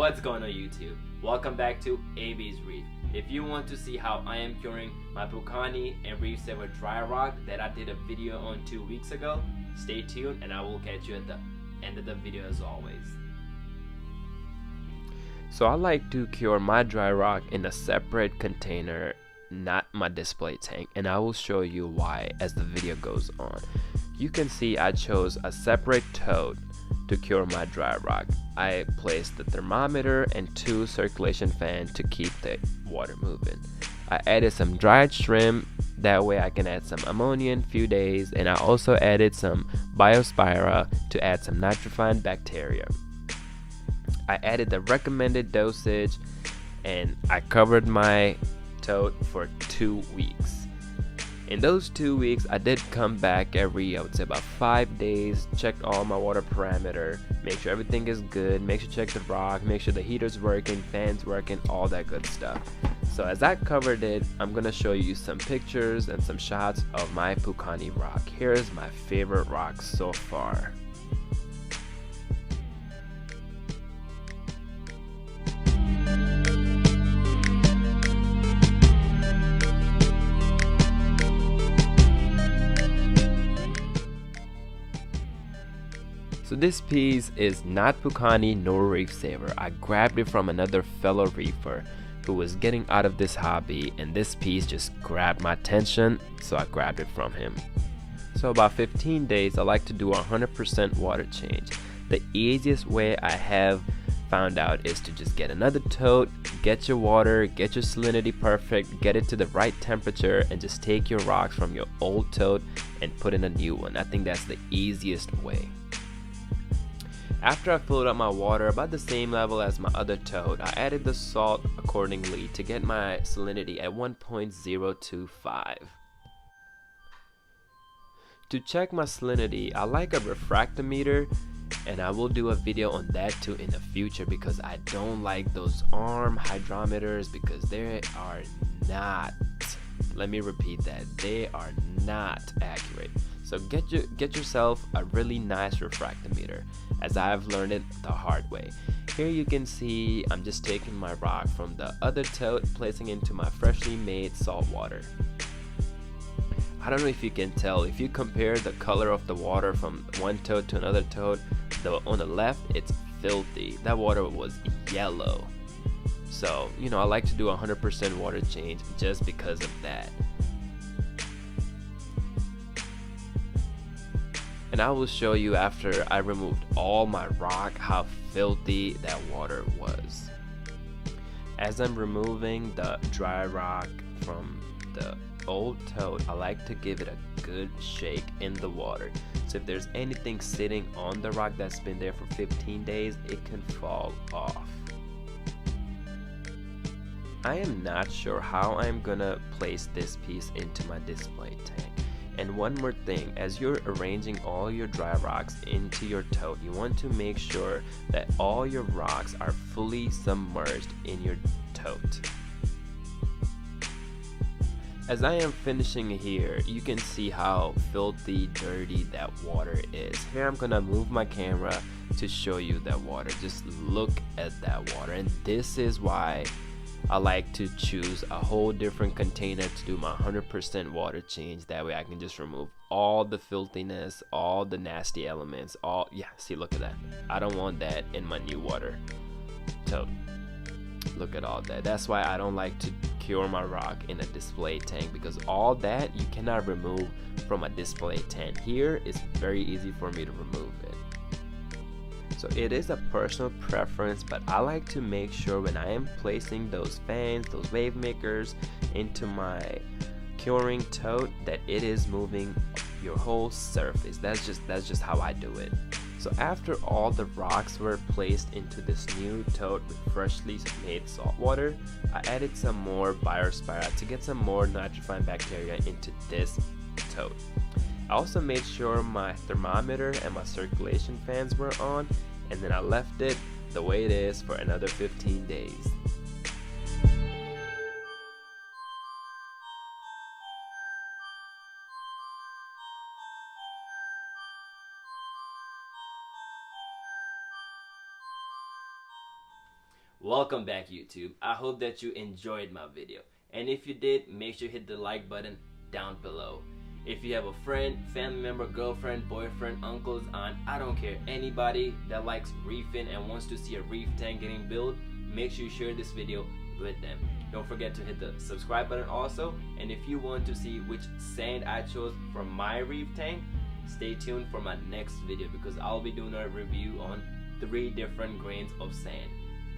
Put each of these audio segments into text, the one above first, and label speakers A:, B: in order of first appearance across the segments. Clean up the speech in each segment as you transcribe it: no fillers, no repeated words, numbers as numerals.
A: What's going on YouTube? Welcome back to AB's Reef. If you want to see how I am curing my Pukani and Reef Saver dry rock that I did a video on 2 weeks ago, stay tuned and I will catch you at the end of the video as always. So I like to cure my dry rock in a separate container, not my display tank, and I will show you why as the video goes on. You can see I chose a separate tote to cure my dry rock. I placed the thermometer and 2 circulation fans to keep the water moving. I added some dried shrimp, that way I can add some ammonia in a few days, and I also added some biospira to add some nitrifying bacteria. I added the recommended dosage and I covered my tote for 2 weeks. In those 2 weeks, I did come back every, I would say about 5 days, checked all my water parameter, make sure everything is good, make sure check the rock, make sure the heater's working, fans working, all that good stuff. So as I covered it, I'm gonna show you some pictures and some shots of my Pukani rock. Here's my favorite rock so far. So this piece is not Pukani nor Reef Saver. I grabbed it from another fellow reefer who was getting out of this hobby, and this piece just grabbed my attention, so I grabbed it from him. So about 15 days I like to do a 100% water change. The easiest way I have found out is to just get another tote, get your water, get your salinity perfect, get it to the right temperature, and just take your rocks from your old tote and put in a new one. I think that's the easiest way. After I filled up my water about the same level as my other tote, I added the salt accordingly to get my salinity at 1.025. To check my salinity, I like a refractometer, and I will do a video on that too in the future because I don't like those arm hydrometers because they are not, let me repeat that, they are not accurate. So get yourself a really nice refractometer, as I've learned it the hard way. Here you can see I'm just taking my rock from the other tote, placing into my freshly made salt water. I don't know if you can tell, if you compare the color of the water from one tote to another tote, on the left it's filthy. That water was yellow. So, you know, I like to do 100% water change just because of that. And I will show you after I removed all my rock how filthy that water was. As I'm removing the dry rock from the old tote, I like to give it a good shake in the water. So if there's anything sitting on the rock that's been there for 15 days, it can fall off. I am not sure how I'm gonna place this piece into my display tank. And one more thing, as you're arranging all your dry rocks into your tote, you want to make sure that all your rocks are fully submerged in your tote. As I am finishing here, you can see how filthy, dirty that water is. Here I'm gonna move my camera to show you that water. Just look at that water, and this is why I like to choose a whole different container to do my 100% water change. That way I can just remove all the filthiness, all the nasty elements, see, look at that. I don't want that in my new water tote. Look at all that. That's why I don't like to cure my rock in a display tank, because all that you cannot remove from a display tank. Here it's very easy for me to remove it. So it is a personal preference, but I like to make sure when I am placing those fans, those wave makers into my curing tote, that it is moving your whole surface. That's just how I do it. So after all the rocks were placed into this new tote with freshly made salt water, I added some more biospira to get some more nitrifying bacteria into this tote. I also made sure my thermometer and my circulation fans were on, and then I left it the way it is for another 15 days. Welcome back, YouTube. I hope that you enjoyed my video, and if you did, make sure you hit the like button down below. If you have a friend, family member, girlfriend, boyfriend, uncles, aunt, I don't care, anybody that likes reefing and wants to see a reef tank getting built, make sure you share this video with them. Don't forget to hit the subscribe button also, and if you want to see which sand I chose for my reef tank, stay tuned for my next video because I'll be doing a review on 3 different grains of sand: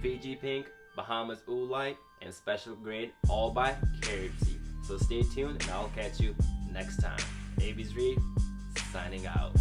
A: Fiji Pink, Bahamas Oolite, and Special Grade, all by Carib Sea. So stay tuned and I'll catch you next time. AB's Reef, signing out.